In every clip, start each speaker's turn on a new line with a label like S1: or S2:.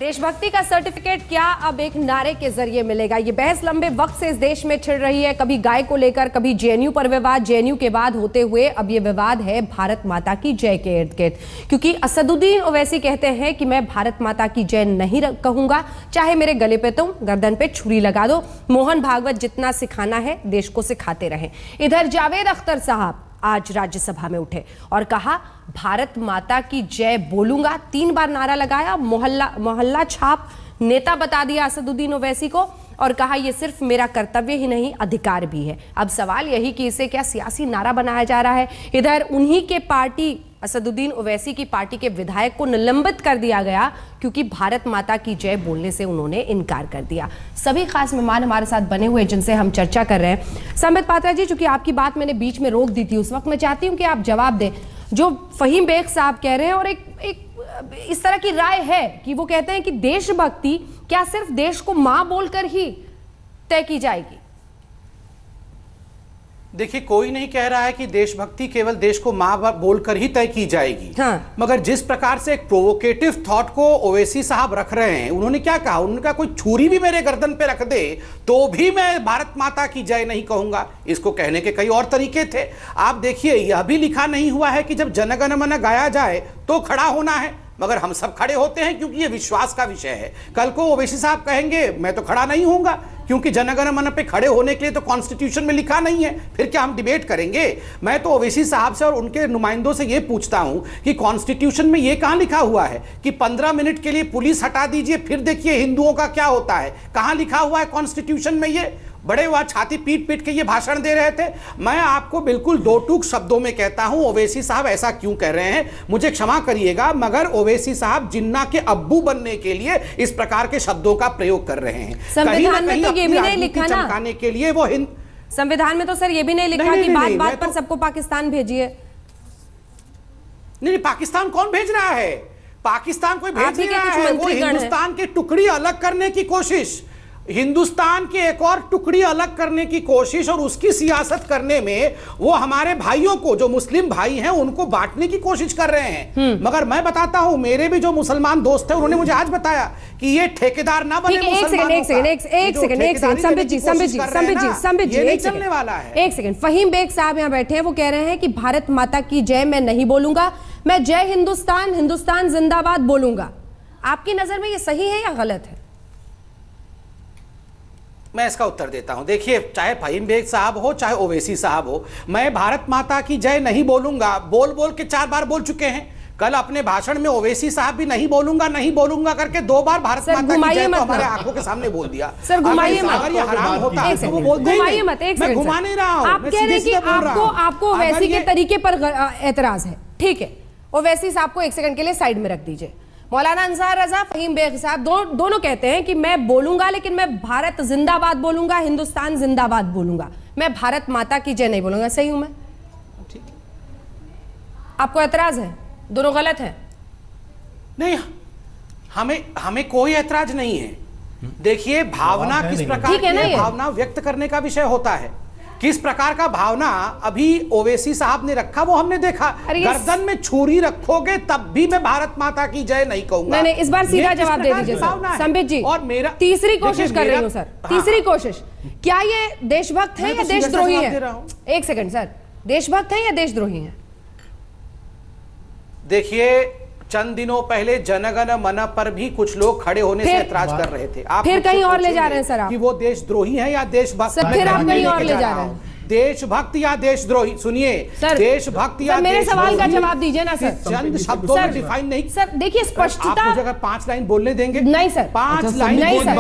S1: देशभक्ति का सर्टिफिकेट क्या अब एक नारे के जरिए मिलेगा? ये बहस लंबे वक्त से इस देश में छिड़ रही है, कभी गाय को लेकर, कभी जेएनयू पर विवाद, जेएनयू के बाद होते हुए अब ये विवाद है भारत माता की जय के इर्द गिर्द। क्योंकि असदुद्दीन ओवैसी कहते हैं कि मैं भारत माता की जय नहीं कहूंगा, चाहे मेरे गले पे तुम गर्दन पे छुरी लगा दो। मोहन भागवत जितना सिखाना है देश को सिखाते रहें। इधर जावेद अख्तर साहब आज राज्यसभा में उठे और कहा भारत माता की जय बोलूंगा। 3 बार नारा लगाया, मोहल्ला छाप नेता बता दिया असदुद्दीन ओवैसी को और कहा यह सिर्फ मेरा कर्तव्य ही नहीं अधिकार भी है। अब सवाल यही कि इसे क्या सियासी नारा बनाया जा रहा है? इधर उन्हीं के पार्टी असदुद्दीन ओवैसी की पार्टी के विधायक को निलंबित कर दिया गया क्योंकि भारत माता की जय बोलने से उन्होंने इनकार कर दिया। सभी खास मेहमान हमारे साथ बने हुए जिनसे हम चर्चा कर रहे हैं। संबित पात्रा जी, चूंकि आपकी बात मैंने बीच में रोक दी थी, उस वक्त मैं चाहती हूं कि आप जवाब दें। जो फहीम बेग साहब कह रहे हैं और एक इस तरह की राय है कि वो कहते हैं कि देशभक्ति क्या सिर्फ देश को मां बोलकर ही तय की जाएगी?
S2: देखिए, कोई नहीं कह रहा है कि देशभक्ति केवल देश को मां बोलकर ही तय की जाएगी।
S1: हाँ।
S2: मगर जिस प्रकार से एक प्रोवोकेटिव थॉट को ओवैसी साहब रख रहे हैं, उन्होंने क्या कहा? उन्होंने कहा कोई छुरी भी मेरे गर्दन पे रख दे तो भी मैं भारत माता की जय नहीं कहूंगा। इसको कहने के कई और तरीके थे। आप देखिए, यह भी लिखा नहीं हुआ है कि जब जन गण मन गाया जाए तो खड़ा होना है, मगर हम सब खड़े होते हैं क्योंकि ये विश्वास का विषय है। कल को ओवैसी साहब कहेंगे मैं तो खड़ा नहीं होऊंगा क्योंकि जनगण मन पे खड़े होने के लिए तो कॉन्स्टिट्यूशन में लिखा नहीं है, फिर क्या हम डिबेट करेंगे? मैं तो ओवैसी साहब से और उनके नुमाइंदों से ये पूछता हूं कि कॉन्स्टिट्यूशन में ये कहां लिखा हुआ है कि 15 मिनट के लिए पुलिस हटा दीजिए फिर देखिए हिंदुओं का क्या होता है? कहां लिखा हुआ है कॉन्स्टिट्यूशन में? ये बड़े वहां छाती पीट पीट के ये भाषण दे रहे थे। मैं आपको बिल्कुल 2 टूक शब्दों में कहता हूं, ओवैसी साहब ऐसा क्यों कह रहे हैं मुझे क्षमा करिएगा, मगर ओवैसी साहब जिन्ना के अब्बू बनने के लिए इस प्रकार के शब्दों का प्रयोग कर रहे हैं।
S1: संविधान में तो ये भी नहीं लिखा ना,
S2: चमकाने के लिए वो
S1: संविधान में तो सर ये भी नहीं लिखा कि बात बात पर सबको पाकिस्तान भेजिए।
S2: नहीं, पाकिस्तान कौन भेज रहा है? पाकिस्तान कोई भेज नहीं रहा है। वो हिंदुस्तान की टुकड़ी अलग करने की कोशिश, हिंदुस्तान की एक और टुकड़ी अलग करने की कोशिश और उसकी सियासत करने में वो हमारे भाइयों को, जो मुस्लिम भाई हैं, उनको बांटने की कोशिश कर रहे हैं। मगर मैं बताता हूं, मेरे भी जो मुसलमान दोस्त हैं उन्होंने मुझे आज बताया कि ये ठेकेदार ना बने मुसलमानों का। एक सेकंड संबित जी,
S1: चलने वाला है। एक सेकंड, फहीम बेग साहब यहां बैठे हैं, वो कह रहे हैं कि भारत माता की जय मैं नहीं बोलूंगा, मैं जय हिंदुस्तान, हिंदुस्तान जिंदाबाद बोलूंगा। आपकी नजर में ये सही है या गलत है?
S2: मैं इसका उत्तर देता हूं। देखिए, चाहे फहीम बेग साहब हो चाहे ओवैसी साहब हो, मैं भारत माता की जय नहीं बोलूंगा बोल बोल के 4 बार बोल चुके हैं। कल अपने भाषण में ओवैसी साहब भी नहीं बोलूंगा करके 2 बार भारत माता की जय हमारे आंखों के सामने बोल दिया।
S1: सर घुमाइए मत,
S2: अगर ये हराम होता है तो वो बोलते ही
S1: घुमाइए मत। एक सेकंड,
S2: घुमा नहीं रहा हूं।
S1: आप कह रहे हैं कि आपको ओवैसी के तरीके पर एतराज है, ठीक है। ओवैसी साहब को 1 सेकंड के लिए साइड में रख दीजिए। मौलाना अंसार रजा, फहीम बेग साहब दोनों कहते हैं कि मैं बोलूंगा लेकिन मैं भारत जिंदाबाद बोलूंगा, हिंदुस्तान जिंदाबाद बोलूंगा, मैं भारत माता की जय नहीं बोलूंगा। सही हूं मैं?
S2: ठीक।
S1: आपको एतराज है? दोनों गलत है?
S2: नहीं, हमें कोई ऐतराज नहीं है। देखिए, भावना किस प्रकार की भावना व्यक्त करने का विषय होता है। किस प्रकार का भावना अभी ओवैसी साहब ने रखा वो हमने देखा। गर्दन में छुरी रखोगे तब भी मैं भारत माता की जय नहीं कहूंगा।
S1: नहीं, इस बार सीधा जवाब दे दीजिए संबित जी। और मेरा तीसरी कोशिश कर रही हूं सर, तीसरी कोशिश। क्या ये देशभक्त है या देशद्रोही है? 1 सेकंड सर, देशभक्त है या देशद्रोही है?
S2: देखिए, चंद दिनों पहले जनगण मन पर भी कुछ लोग खड़े होने से ऐतराज कर रहे थे। आप
S1: फिर कहीं और ले जा रहे हैं सर आप
S2: कि वो देशद्रोही है या देशभक्त?
S1: फिर आप कहीं और ले जा रहे हैं।
S2: देशभक्त या देशद्रोही? सुनिए, देशभक्त या
S1: मेरे सवाल का जवाब दीजिए ना सर।
S2: चंद शब्दों में डिफाइन नहीं।
S1: सर देखिए, स्पष्टता।
S2: आप मुझे अगर 5 लाइन बोलने देंगे?
S1: नहीं सर,
S2: 5 लाइन
S1: नहीं सर,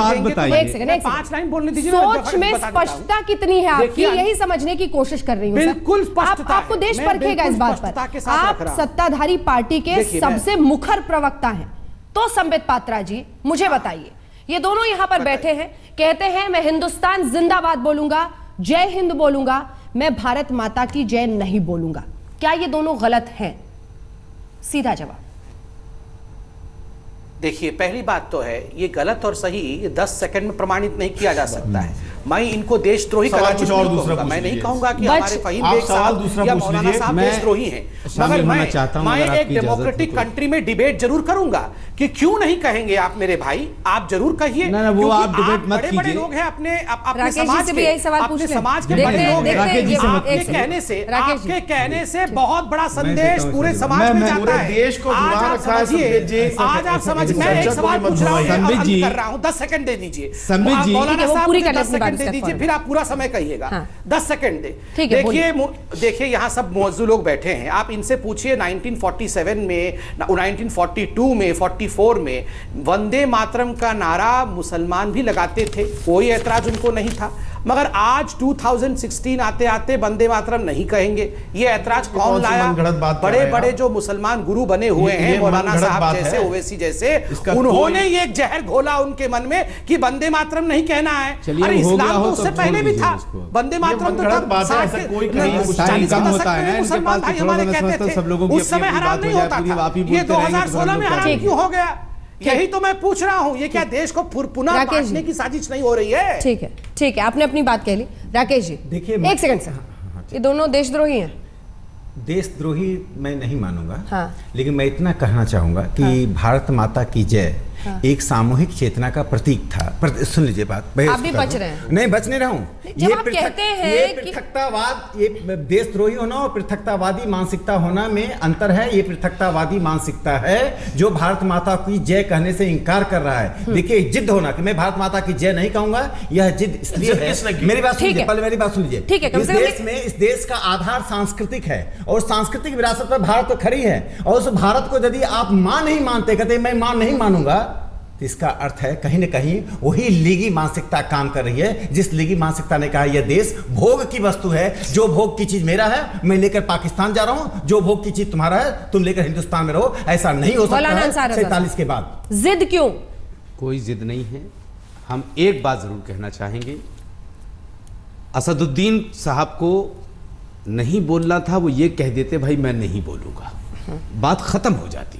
S2: 5 लाइन बोलने दीजिए।
S1: सोच में स्पष्टता कितनी है आपकी, यही समझने की कोशिश कर रही हूँ।
S2: बिल्कुल स्पष्टता।
S1: आपको देश परखेगा इस बात पर। आप सत्ताधारी पार्टी के सबसे मुखर प्रवक्ता हैं, तो संबित पात्रा जी मुझे बताइए, ये दोनों यहां पर बैठे हैं, कहते हैं मैं हिंदुस्तान जिंदाबाद बोलूंगा, जय हिंद बोलूंगा, मैं भारत माता की जय नहीं बोलूंगा। क्या ये दोनों गलत हैं? सीधा जवाब।
S2: देखिए, पहली बात तो है, ये गलत और सही 10 सेकंड में प्रमाणित नहीं किया जा सकता है। मैं इनको देशद्रोही
S3: सवाल
S2: कराची
S3: कुछ और दूसरा पूछ
S2: मैं नहीं
S3: लीजिए।
S2: कहूंगा कि
S1: बच-
S2: हमारे फहीम
S3: आप
S2: बेग
S3: सवाल
S2: साहब
S3: दूसरा
S2: या
S3: पूछ
S2: मौलाना
S3: लीजिए।
S2: साहब
S3: मैं
S2: देशद्रोही हैं,
S3: शामिल
S2: मगर
S3: होना चाहता हूं,
S2: मैं
S3: अगर
S2: एक
S3: आपकी इजाजत हो
S2: डेमोक्रेटिक
S3: तो।
S2: कंट्री में डिबेट जरूर करूंगा कि क्यों नहीं कहेंगे आप मेरे भाई, आप जरूर कहिए।
S3: ना, वो
S2: क्योंकि
S3: आप डिबेट मत
S2: बड़े-बड़े
S3: कीजिए।
S2: लोग हैं अपने
S1: राकेश जी
S2: समाज
S1: से
S2: के,
S1: भी यही सवाल पूछ
S2: अपने
S1: लें।
S2: समाज के
S1: देखते
S2: बड़े
S1: हैं,
S2: लोग हैं।
S1: देखते हैं,
S3: राकेश जी से मत
S2: आपके
S3: पूछिए।
S2: कहने से
S1: राकेश जी।
S2: आपके कहने से बहुत बड़ा
S3: मैं
S2: संदेश
S3: कहता हूं
S2: पूरे
S3: सर,
S2: समाज
S3: मैं
S2: में जाता
S3: पूरे
S2: है।
S3: देश को
S2: आज
S3: घुमा
S2: आप
S3: रखा है
S2: समझिए,
S3: समझिए।
S2: आज आप समझिए, मैं एक
S3: चर्चा
S2: सवाल
S3: को
S2: पूछ रहा हूं,
S3: संबित
S2: अंत
S3: जी,
S2: कर रहा हूं, 10 सेकंड दे दीजिए।
S3: संबित जी,
S2: मौलाना
S1: ठीक है, वो
S2: साहब
S1: पूरी
S2: मुझे
S1: कर लें
S2: 10
S1: अपनी बात,
S2: सेकंड दे
S1: इसका
S2: दीजिए,
S1: फौरन।
S2: फिर आप पूरा समय कहिएगा।
S1: हाँ।
S2: 10 सेकंड दे।
S1: ठीक है,
S2: देखिए यहाँ सब मौजूद लोग बैठे हैं, आप इनसे पूछिए 1947 में, 1942 में, 44 में वंदे मातरम का नारा मुसलमान भी लगाते थे, कोई ऐतराज उनको नहीं था। मगर आज 2016 आते आते वंदे मातरम नहीं कहेंगे, ये ऐतराज कौन लाया? बड़े बड़े जो मुसलमान गुरु बने हुए हैं, मौलाना साहब जैसे, ओवैसी जैसे, उन्होंने ये एक जहर घोला उनके मन में कि वंदे मातरम नहीं कहना है।
S3: चलिए,
S2: अरे
S3: हो गया
S2: इस्लाम
S3: हो
S2: तो
S3: तो
S2: उससे
S3: छोड़
S2: पहले भी
S3: दीजिए
S2: था,
S3: उसको।
S2: वंदे मातरम तो
S3: गलत
S2: तब
S3: बात है,
S2: 60
S3: ऐसा कोई कहीं कुछ
S2: 40
S3: टाइम कम
S2: दशक
S3: होता है
S2: में
S3: ना, इनके
S2: मुसलमान
S3: पास
S2: भाई
S3: थोड़ा
S2: हमारे
S3: सा
S2: कहते
S3: समझता
S2: थे,
S3: सब लोगों की
S2: उस समय
S3: अपनी
S2: हराम
S3: बात
S2: नहीं
S3: हो
S2: होता
S3: जाती है,
S2: था,
S3: आप ही
S2: ये
S3: बोलते रहेंगे तो
S2: 2016 में
S3: हम लोग
S2: हराम
S3: क्या
S2: क्यों हो गया? यही तो मैं पूछ रहा हूँ, ये क्या देश को पुनः
S1: राकेश जी।
S2: बांटने की साजिश नहीं हो रही है?
S1: ठीक है, ठीक है, आपने अपनी बात कह ली। राकेश जी
S4: देखिए,
S1: एक सेकंड सर, ये दोनों देशद्रोही हैं।
S4: देशद्रोही मैं नहीं मानूंगा,
S1: हाँ।
S4: लेकिन मैं इतना कहना चाहूंगा कि भारत माता की जय एक सामूहिक चेतना का प्रतीक था। सुन लीजिए बात, मैं
S1: आप भी
S4: इसको
S1: बच रहे हैं।
S4: नहीं, बच नहीं रहा हूं।
S1: जब आप कहते हैं
S4: ये
S1: कि-
S4: पृथकतावाद, ये देशद्रोही होना और पृथकतावादी मानसिकता होना में अंतर है। ये पृथकतावादी मानसिकता है जो भारत माता की जय कहने से इनकार कर रहा है। देखिए, जिद होना कि मैं भारत माता की जय नहीं कहूंगा, यह जिद इसलिए है। मेरी बात
S1: ठीक
S4: सुनिए,
S1: है।
S4: पहले मेरी बात सुन लीजिए।
S1: ठीक है, कम
S4: इस
S1: से कम
S4: देश में, इस देश का आधार सांस्कृतिक है और सांस्कृतिक विरासत पर भारत तो खड़ी है, और उस भारत को यदि आप मां नहीं मानते, कहते मैं मां नहीं मानूंगा, तो इसका अर्थ है कहीं ना कहीं वही लीगी मानसिकता काम कर रही है, जिस लीगी मानसिकता ने कहा यह देश भोग की वस्तु है, जो भोग की चीज मेरा है मैं लेकर पाकिस्तान जा रहा हूं, जो भोग की चीज तुम्हारा है तुम लेकर हिंदुस्तान में रहो। ऐसा नहीं हो सकता है 47 के बाद।
S1: जिद क्यों?
S3: कोई जिद नहीं है। हम एक बात जरूर कहना चाहेंगे, असदुद्दीन साहब को नहीं बोलना था, वो ये कह देते भाई मैं नहीं बोलूंगा, बात खत्म हो जाती।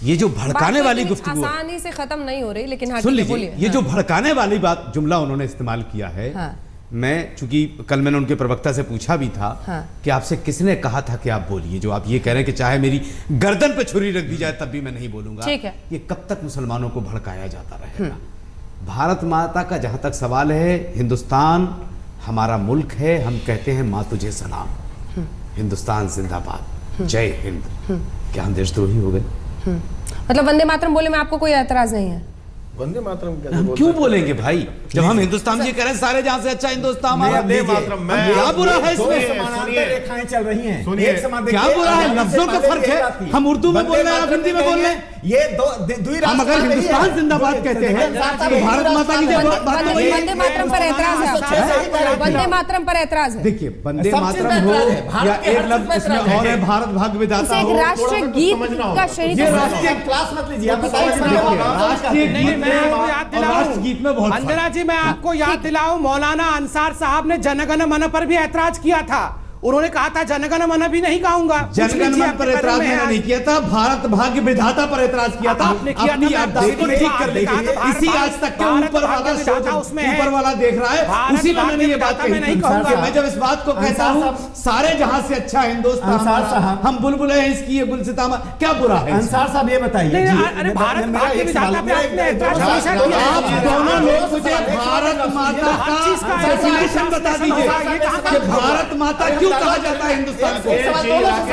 S3: ये जो भड़काने
S1: बात
S3: वाली
S1: इतनी
S3: गुफ्तगू है,
S1: आसानी से खत्म नहीं हो रही, लेकिन हाँ,
S3: सुन
S1: ठीक है,
S3: लीजिए,
S1: बोलिए।
S3: ये
S1: हाँ।
S3: जो भड़काने वाली बात जुमला उन्होंने इस्तेमाल किया है,
S1: हाँ।
S3: मैं चूंकि कल मैंने उनके प्रवक्ता से पूछा भी था
S1: हाँ।
S3: कि आपसे किसने कहा था कि आप बोलिए, जो आप ये कह रहे हैं कि चाहे मेरी गर्दन पे छुरी रख दी जाए तब भी मैं नहीं बोलूंगा।
S1: ठीक है।
S3: ये कब तक मुसलमानों को भड़काया जाता रहेगा? भारत माता का जहां तक सवाल है, हिंदुस्तान हमारा मुल्क है, हम कहते हैं माँ तुझे सलाम, हिंदुस्तान जिंदाबाद, जय हिंद। क्या हम देशद्रोही हो गए?
S1: मतलब वंदे मातरम बोले में आपको कोई ऐतराज नहीं है?
S5: वंदे मातरम कैसे
S3: हम
S5: बोल
S3: क्यों
S5: सकते हैं?
S3: बोलेंगे भाई, जब हम हिंदुस्तान ये कह रहे हैं सारे जहां से अच्छा हिंदुस्तान हमारा।
S5: वंदे मातरम मैं
S3: क्या बुरा है इसमें?
S5: सुनिए,
S4: समानांतर
S5: सुनिए।
S4: रेखाएं चल रही हैं।
S5: सुनिए,
S4: एक समान
S3: क्या
S4: देखिए,
S3: बुरा है?
S4: आजादी से
S3: लफ्जों का
S4: पहले
S3: फर्क है।
S4: यही बात थी।
S3: हम उर्दू में बोल रहे हैं, आप
S4: वंदे
S3: हिंदी में बोल रहे हैं।
S4: ये दुई
S3: हम अगर हिंदुस्तान जिंदाबाद कहते हैं तो भारत माता की जय बात तो वही है।
S1: वंदे मातरम पर ऐतराज है आपको? वंदे मातरम पर ऐतराज है?
S3: देखिए, वंदे
S4: सब
S3: मातरम
S4: चीज़
S3: हो
S4: में ऐतराज है। भारत
S3: या
S4: के
S3: एक
S4: हर
S3: लफ्ज
S4: चीज़ में
S3: इसमें
S4: ऐतराज
S3: और
S4: है।
S3: है भारत भाग्य विधाता
S1: इसे एक
S3: हो।
S1: राष्ट्रीय
S5: थोड़ा सा
S1: गीत
S5: समझना
S1: का
S5: होगा।
S1: शरीक
S3: ये
S1: है।
S3: राष्ट्रीय
S4: क्लास मत लीजिए, आप बताइए
S3: देखिए, राष्ट्रीय
S2: नहीं,
S3: गीत
S2: मैं
S3: में
S2: आपको याद
S3: और
S2: दिलाऊं,
S3: राष्ट्र गीत में बहुत फर्क
S2: अंजना जी, मैं आपको याद दिलाऊं, मौलाना अंसार साहब ने जनगण मन पर भी ऐतराज किया था। उन्होंने कहा था जनगण मन भी नहीं गाऊंगा।
S3: जनगण मन पर ऐतराज मैंने नहीं किया था, भारत भाग्य विधाता पर ऐतराज किया था।
S2: आपने किया था,
S3: अपनी
S2: मैं
S3: याददाश्त को
S2: देखिए,
S3: ठीक कर
S2: आपने कहा था,
S3: लीजिए।
S2: भारत
S3: इसी आज तक के
S2: भारत
S3: ऊपर वाला
S2: भाग्य विधाता
S3: सोच,
S2: उसमें है।
S3: ऊपर वाला देख रहा है,
S2: भारत
S3: उसी में मैंने
S2: भाग्य
S3: ये बात
S2: विधाता मैं
S3: कही
S2: नहीं
S3: थी।
S2: कहूंगा।
S3: मैं जब इस बात को कहता
S4: अंसार
S3: हूँ
S4: साहब-
S3: सारे जहां से अच्छा हिंदुस्तान
S4: अंसार
S3: हमारा,
S4: साहब-
S3: हम बुलबुलें हैं इसकी, ये गुलसिता क्या बुरा है?
S4: अंसार साहब ये बताइए।
S2: नहीं,
S4: जी,
S2: अरे
S4: मैं-
S2: भारत
S4: मेरा
S2: भाग्य
S4: एक
S2: विधाता
S4: सवाल-
S2: पे आपने ऐतराज हमेशा किया है।
S3: आप दोनों लोग मुझे भारत माता
S2: हर चीज का
S3: का डेफिनेशन बता दीजिए कि भारत माता क्यों कहा जाता है हिंदुस्तान को?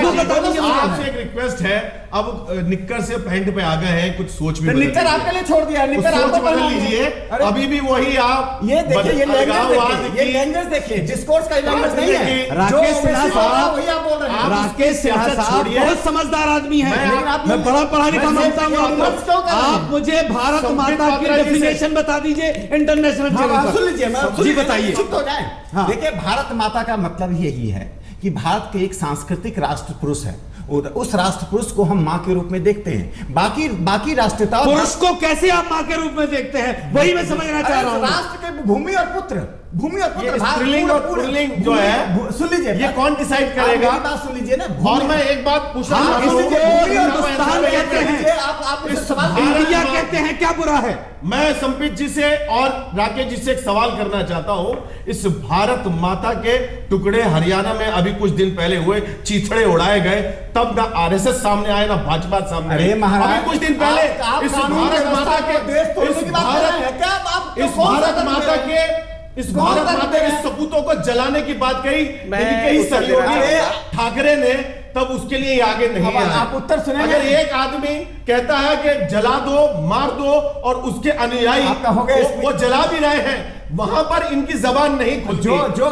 S3: वो बता दीजिए मुझे।
S5: आपसे एक रिक्वेस्ट है, अब निक्कर से पैंट पे आ गए हैं, कुछ सोच भी
S4: तो
S5: बदल
S4: निक्कर
S5: लीजिए।
S4: आपके लिए छोड़ दिया,
S5: कुछ
S4: निक्कर
S5: सोच
S4: आपको
S5: बदल
S4: पहनानी है।
S5: लीजिए।
S4: अरे,
S5: अभी भी वही आप
S4: ये देखिए, ये
S5: अलगाववाद
S4: लैंग्वेज देखिए, ये
S5: की-
S4: लैंग्वेज देखिए, डिस्कोर्स का लैंग्वेज नहीं है।
S3: राकेश
S4: जो
S3: सिन्हा
S4: वैसे बोल रहा है,
S3: साहब,
S4: वही आप बोल रहे हैं।
S3: राकेश सिन्हा
S5: सियासत
S3: साहब
S5: छोड़िए।
S3: बहुत समझदार आदमी है,
S4: लेकिन आप
S3: मैं बड़ा पढ़ा लिखा
S4: मैं
S3: मानता हूँ
S4: मत क्यों
S3: आपको।
S4: कर रहे हैं?
S3: आप मुझे भारत
S5: संबित
S3: माता की
S5: पात्रा जी से-
S3: डेफिनेशन बता दीजिए इंटरनेशनल
S4: हाँ,
S3: जगह
S4: सुन
S3: पर।
S4: लीजिए, मैं
S3: जी बताइए।
S4: चुप हो जाए।
S3: हाँ।
S4: देखिए, भारत माता का मतलब ही यही है कि भारत के एक सांस्कृतिक राष्ट्र पुरुष है, और उस राष्ट्र पुरुष को हम माँ के रूप में देखते हैं। बाकी राष्ट्रीयता
S3: पुरुष को कैसे आप माँ के रूप में देखते हैं, वही मैं समझना चाह रहा हूँ।
S4: राष्ट्र के भूमि और पुत्र, भूमि और
S5: ये
S4: पुत्र,
S5: स्त्रीलिंग और पुल्लिंग जो है,
S4: सुन लीजिए,
S5: ये कौन डिसाइड करेगा?
S4: आप मेरी बात सुन लीजिए ना।
S5: और मैं एक बात पूछना
S3: हाँ,
S5: चाहता हूं,
S3: भूमि और हिंदुस्तान कहते हैं,
S4: आप
S5: इस
S4: सवाल
S3: इंडिया कहते हैं, क्या बुरा है?
S5: मैं संबित जी से और राकेश जी से एक सवाल करना चाहता हूं। इस भारत माता के टुकड़े हरियाणा में अभी कुछ दिन पहले हुए, चीथड़े उड़ाए गए, तब ना आरएसएस सामने आए ना भाजपा सामने
S4: अरे
S5: आई।
S4: महाराज,
S5: अभी कुछ दिन पहले
S4: आप
S5: इस
S4: कानून
S5: भारत
S4: व्यवस्था
S5: माता
S4: को देश
S5: के
S4: तोड़ने की बात कर रहे हैं क्या? आप
S5: इस भारत माता के इस भारत माता के सपूतों को जलाने की बात कही,
S2: मैं
S5: लेकिन कई
S2: उत्तर देना
S5: सहयोगी
S2: चाहूंगा।
S5: ठाकरे ने तब उसके लिए आगे नहीं
S4: अब
S5: आए।
S4: आप उत्तर सुनेंगे?
S5: अगर एक आदमी कहता है कि जला दो, मार दो, और उसके अनुयायी
S4: आप कहोगे
S5: वो जला भी रहे हैं, वहां पर इनकी जबान नहीं खुलती।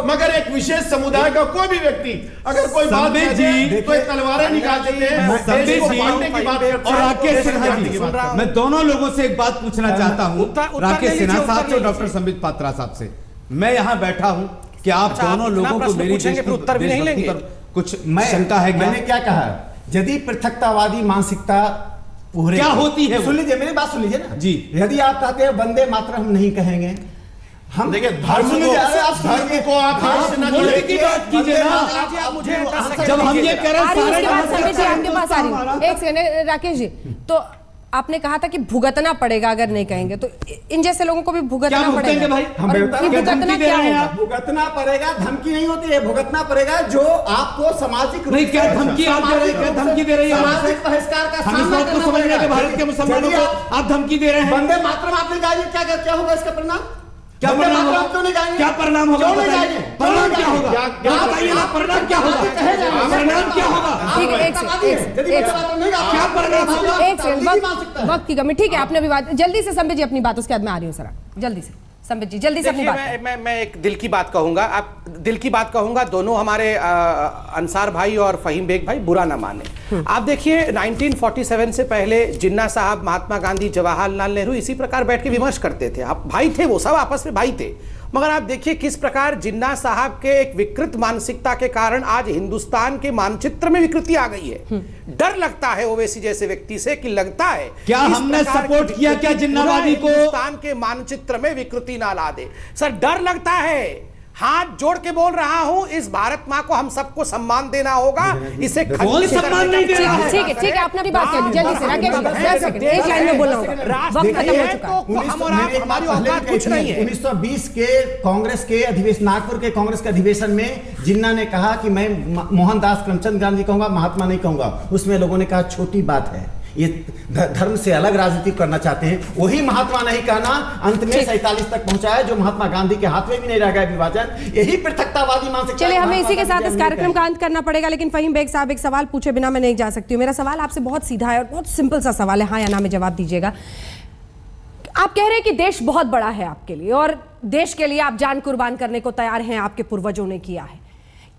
S5: मगर एक विशेष समुदाय का कोई भी व्यक्ति अगर कोई बात
S3: संबित
S5: कहते हैं,
S3: जी,
S5: तो ये तलवारें निकाल देते हैं,
S3: संबित
S5: देश को
S3: जी
S5: बांटने की बात करते
S3: और
S5: हैं,
S3: राकेश
S5: देश को
S3: सिन्हा
S5: बांटने
S3: जी,
S5: की बात करते हैं।
S3: मैं दोनों लोगों से एक बात पूछना चाहता हूं,
S2: उत्तर
S3: राकेश
S2: ले
S3: सिन्हा
S2: लीजिए,
S3: साहब
S2: उत्तर
S3: से,
S2: ले
S3: डॉक्टर
S2: लीजिए।
S3: संबित पात्रा साहब से। मैं यहां बैठा हूं कि आप
S2: अच्छा, आप
S3: दोनों
S2: इतना
S3: लोगों को
S2: प्रश्न
S3: मेरी
S2: पूछेंगे, फिर उत्तर भी नहीं
S3: देशभक्ति
S2: लेंगे।
S3: पर कुछ शंका है क्या?
S4: मैंने क्या कहा? यदि पृथकतावादी मानसिकता
S3: क्या होती है वो?
S4: सुन लीजिए, मेरी बात सुन लीजिए ना
S3: जी।
S4: यदि आप कहते हैं वंदे मातरम हम नहीं कहेंगे, हम
S5: देखिए,
S4: धर्म में जा रहे हैं, आप
S5: धर्म को आप ऐसे न जोड़िए।
S3: की बात कीजिए ना। जब हम ये कह रहे
S1: आ रही
S3: हैं
S1: उसके बाद
S3: सारे
S1: संबित जी आपके पास आ रही हूं। एक सेकंड राकेश जी, तो आपने कहा था कि भुगतना पड़ेगा अगर नहीं कहेंगे, तो इन जैसे लोगों को भी भुगतना
S3: क्या भुगतेंगे
S1: पड़ेगा
S3: भाई?
S4: हम
S1: और ये
S4: क्या
S1: भुगतना
S3: धमकी दे
S1: क्या
S3: रहे हैं
S1: होगा?
S3: आप?
S4: भुगतना पड़ेगा, धमकी नहीं होती है, भुगतना पड़ेगा जो आपको सामाजिक रूप
S3: नहीं, क्या
S4: से-
S3: धमकी आप दे रहे हैं? क्या धमकी दे रही है?
S4: सामाजिक बहिष्कार का
S3: हम इस
S4: सामना
S3: बात को
S4: करना
S3: समझ रहे हैं कि
S4: पड़ेगा।
S3: भारत के मुसलमानों
S4: यदि
S3: को आप धमकी दे रहे हैं।
S4: वंदे मातरम आपने गाएंगे, क्या होगा इसका परिणाम?
S3: क्या
S4: वंदे
S3: परिणाम
S4: मातरम
S3: होगा?
S4: क्यों नहीं गाएंगे?
S3: क्या परिणाम होगा?
S4: क्यों नहीं
S3: बताइए।
S4: गाएंगे?
S3: परिणाम क्या होगा?
S5: क्या
S3: बताइए ना, परिणाम क्या होगा?
S4: कहे जाएंगे।
S3: परिणाम क्या होगा?
S1: ठीक है, एक
S3: क्या परिणाम होगा?
S1: एक सेकंड, वक्त की कमी। ठीक है, आपने अभी बात जल्दी से संबित जी अपनी बात, उसके बाद मैं आ रही हूँ सर, जल्दी से संबित जी, जल्दी से अपनी
S2: देखिए,
S1: बात।
S2: मैं एक दिल की बात कहूंगा। आप दिल की बात कहूंगा, दोनों हमारे अंसार भाई और फहीम बेग भाई बुरा ना माने। आप देखिए 1947 से पहले जिन्ना साहब, महात्मा गांधी, जवाहरलाल नेहरू इसी प्रकार बैठ के विमर्श करते थे। आप भाई थे, वो सब आपस में भाई थे। मगर आप देखिए किस प्रकार जिन्ना साहब के एक विकृत मानसिकता के कारण आज हिंदुस्तान के मानचित्र में विकृति आ गई है। डर लगता है ओवैसी जैसे व्यक्ति से कि लगता है
S3: क्या
S2: इस
S3: हमने
S2: प्रकार की
S3: सपोर्ट किया क्या
S2: विकृति
S3: जिन्नावादी
S2: पूरा
S3: को?
S2: हिंदुस्तान के मानचित्र में विकृति ना ला दे। सर, डर लगता है। हाथ जोड़ के बोल रहा हूं, इस भारत मां को हम सबको सम्मान देना होगा। इसे
S3: कौन सम्मान नहीं दे रहा है?
S1: ठीक है, आपने भी बात कर ली, जल्दी से राकेश जी, 10 सेकंड, एक लाइन में बोलना होगा, वक्त खत्म हो चुका है।
S2: हम और आप, हमारी औकात कुछ नहीं है।
S4: 1920 के कांग्रेस के अधिवेशन, नागपुर के कांग्रेस के अधिवेशन में जिन्ना ने कहा कि मैं मोहनदास करमचंद गांधी कहूंगा, महात्मा नहीं कहूंगा। उसमें लोगों ने कहा छोटी बात है, ये धर्म से अलग राजनीति करना चाहते हैं। वही महात्मा नहीं कहना अंत में 47 तक पहुंचाया, जो महात्मा गांधी के हाथ में भी नहीं रह गया विभाजन। यही पृथकतावादी मानसिकता।
S1: चलिए, हमें इसी के साथ इस कार्यक्रम का अंत करना पड़ेगा, लेकिन फहीम बेग साहब, एक सवाल पूछे बिना मैं नहीं जा सकती हूँ। मेरा सवाल आपसे बहुत सीधा है और बहुत सिंपल सा सवाल है, हाँ या ना में जवाब दीजिएगा। आप कह रहे हैं कि देश बहुत बड़ा है आपके लिए और देश के लिए आप जान कुर्बान करने को तैयार हैं, आपके पूर्वजों ने किया है।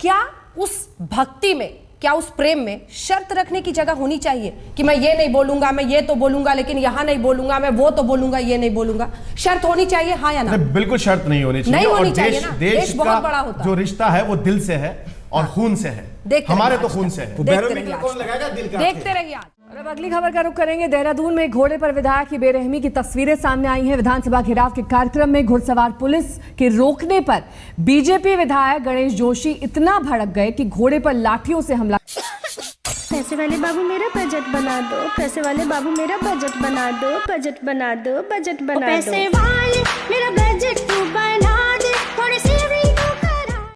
S1: क्या उस भक्ति में, क्या उस प्रेम में शर्त रखने की जगह होनी चाहिए कि मैं ये नहीं बोलूंगा, मैं ये तो बोलूंगा लेकिन यहां नहीं बोलूंगा, मैं वो तो बोलूंगा, ये नहीं बोलूंगा? शर्त होनी चाहिए, हाँ या ना?
S5: बिल्कुल शर्त नहीं होनी चाहिए।
S1: नहीं होनी
S5: और
S1: चाहिए ना। देश बहुत बड़ा होता है।
S5: जो रिश्ता है वो दिल से है और खून से है।
S1: देखते
S5: हमारे
S1: रहिए
S5: तो खून से है।
S1: देखते रहिए
S4: कौन लगाएगा? दिल का।
S1: देखते रहिए आज।
S6: और अब अगली खबर का रुख करेंगे। देहरादून में घोड़े पर विधायक की बेरहमी की तस्वीरें सामने आई हैं। विधानसभा घेराव के कार्यक्रम में घुड़सवार पुलिस के रोकने पर बीजेपी विधायक गणेश जोशी इतना भड़क गए कि घोड़े पर लाठियों से हमला।
S7: पैसे वाले बाबू मेरा बजट बना दो, पैसे वाले बाबू मेरा बजट बना दो, बजट बना दो, बजट बना दो। पैसे वाले मेरा बजट तू